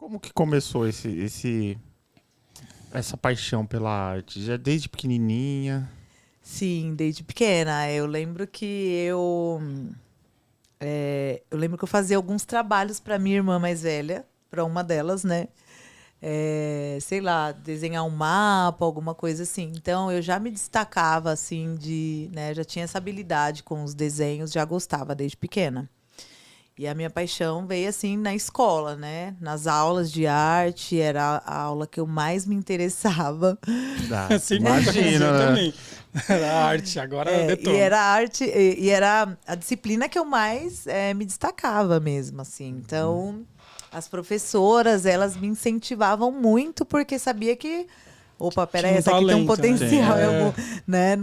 Como que começou essa paixão pela arte? Já desde pequenininha? Sim, desde pequena. Eu lembro que eu lembro que eu fazia alguns trabalhos para minha irmã mais velha, para uma delas, né? Sei lá, desenhar um mapa, alguma coisa assim. Então eu já me destacava assim né? Já tinha essa habilidade com os desenhos, já gostava desde pequena. E a minha paixão veio assim na escola, né? Nas aulas de arte, era a aula que eu mais me interessava. Sempre eu Imagina, né? também. Era arte, agora E detona. era arte, e era a disciplina que eu mais me destacava mesmo, assim. Então, as professoras, elas me incentivavam muito, porque sabia que, opa, peraí, Tinha um essa aqui tem um talento, né? potencial em É. né,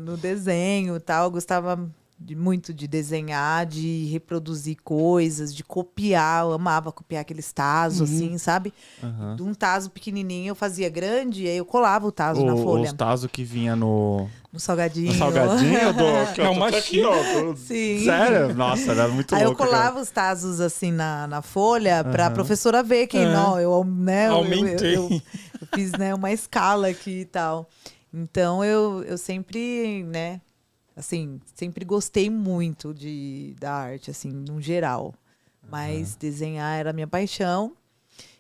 no desenho e tal. Eu gostava muito de desenhar, de reproduzir coisas, de copiar. Eu amava copiar aqueles tazos, assim, sabe? Aham. De um tazo pequenininho eu fazia grande, e aí eu colava o tazo na Os folha. tazos que vinha no Salgadinho. salgadinho aqui, ó, É tô uma aqui, ó. Sim. Sério? Nossa, era muito Aí eu louco, cara. colava os tazos assim na folha para a Aham. professora ver que não, Aumentei. eu fiz, né, uma escala aqui e tal. Então eu sempre, né, assim, sempre gostei muito da arte, assim, no geral. Mas desenhar era a minha paixão.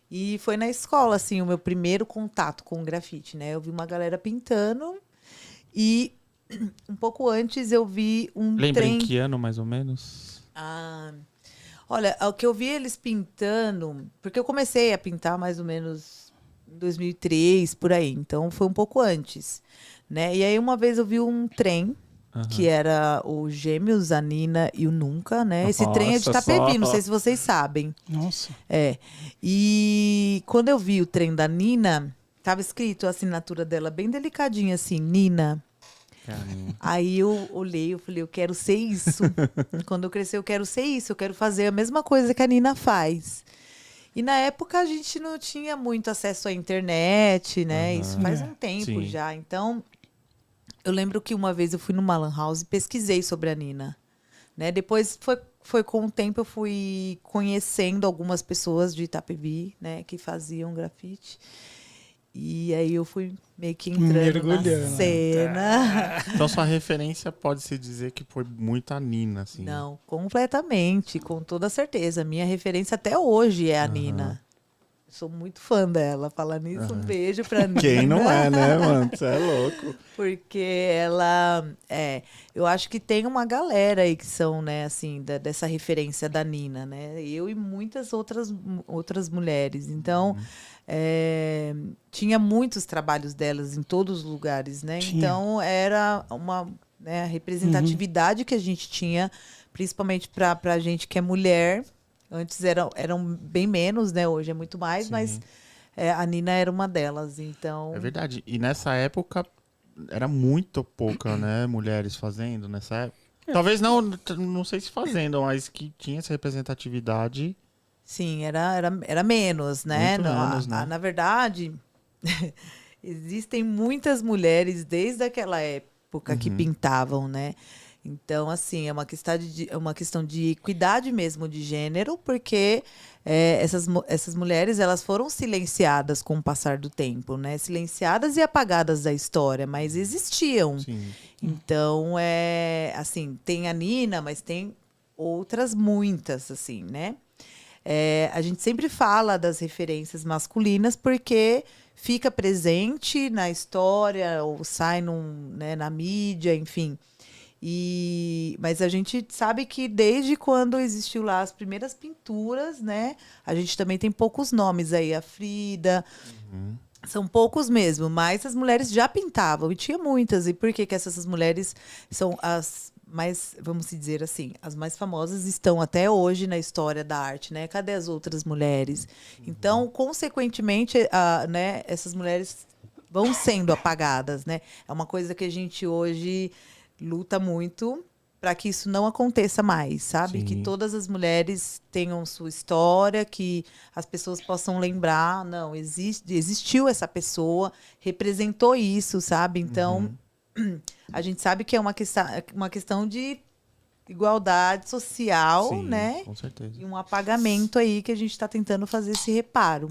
E foi na escola, assim, o meu primeiro contato com o grafite, né? Eu vi uma galera pintando e um pouco antes eu vi um Lembra em trem. que ano, mais ou menos? Ah, olha, o que eu vi eles pintando, porque eu comecei a pintar mais ou menos em 2003, por aí, então foi um pouco antes, né? E aí uma vez eu vi um trem, que Aham. era o Gêmeos, a Nina e o Nunca, né? Esse trem é de Nossa, Itapevi, não só. sei se vocês sabem. Nossa. É. E quando eu vi o trem da Nina, tava escrito a assinatura dela bem delicadinha assim, Nina. Caramba. Aí eu olhei, eu falei, eu quero ser isso. Quando eu crescer, eu quero ser isso. Eu quero fazer a mesma coisa que a Nina faz. E na época a gente não tinha muito acesso à internet, né? Isso faz um tempo Sim. já. Então, eu lembro que uma vez eu fui numa lan house e pesquisei sobre a Nina, né? Depois foi com o tempo eu fui conhecendo algumas pessoas de Itapevi, né? Que faziam grafite. E aí eu fui meio que entrando na Mergulhando. cena. Então sua referência pode-se dizer que foi muito a Nina, assim. Não, completamente, com toda certeza. Minha referência até hoje é a Aham. Nina. Sou muito fã dela. Falar nisso, um beijo pra Nina. Quem não é, né, mano? Você é louco. Porque ela eu acho que tem uma galera aí que são, né, assim, dessa referência da Nina, né? Eu e muitas outras mulheres. Então, tinha muitos trabalhos delas em todos os lugares, né? Tinha. Então, era uma, né, a representatividade que a gente tinha, principalmente para a gente que é mulher. Antes eram bem menos, né? Hoje é muito mais, Sim. mas a Nina era uma delas. Então, É verdade. E nessa época era muito pouca, né, mulheres fazendo nessa época. Talvez não sei se fazendo, mas que tinha essa representatividade. sim, era menos, né? Muito menos, né? Na verdade, existem muitas mulheres desde aquela época que pintavam, né? Então, assim, é uma questão de equidade mesmo de gênero, porque essas mulheres elas foram silenciadas com o passar do tempo, né? Silenciadas e apagadas da história, mas existiam. Sim. Então, assim, tem a Nina, mas tem outras muitas, assim, né? A gente sempre fala das referências masculinas porque fica presente na história ou sai né, na mídia, enfim. Mas a gente sabe que desde quando existiu lá as primeiras pinturas, né? A gente também tem poucos nomes aí, a Frida. São poucos mesmo, mas as mulheres já pintavam e tinha muitas. E por que essas mulheres são as mais, vamos dizer assim, as mais famosas estão até hoje na história da arte, né? Cadê as outras mulheres? Então, consequentemente, né, essas mulheres vão sendo apagadas, né? É uma coisa que a gente hoje luta muito para que isso não aconteça mais, sabe? Sim. Que todas as mulheres tenham sua história, que as pessoas possam lembrar, não, existiu essa pessoa, representou isso, sabe? Então, a gente sabe que é uma questão de igualdade social, Sim, né? Com certeza. E um apagamento aí que a gente está tentando fazer esse reparo.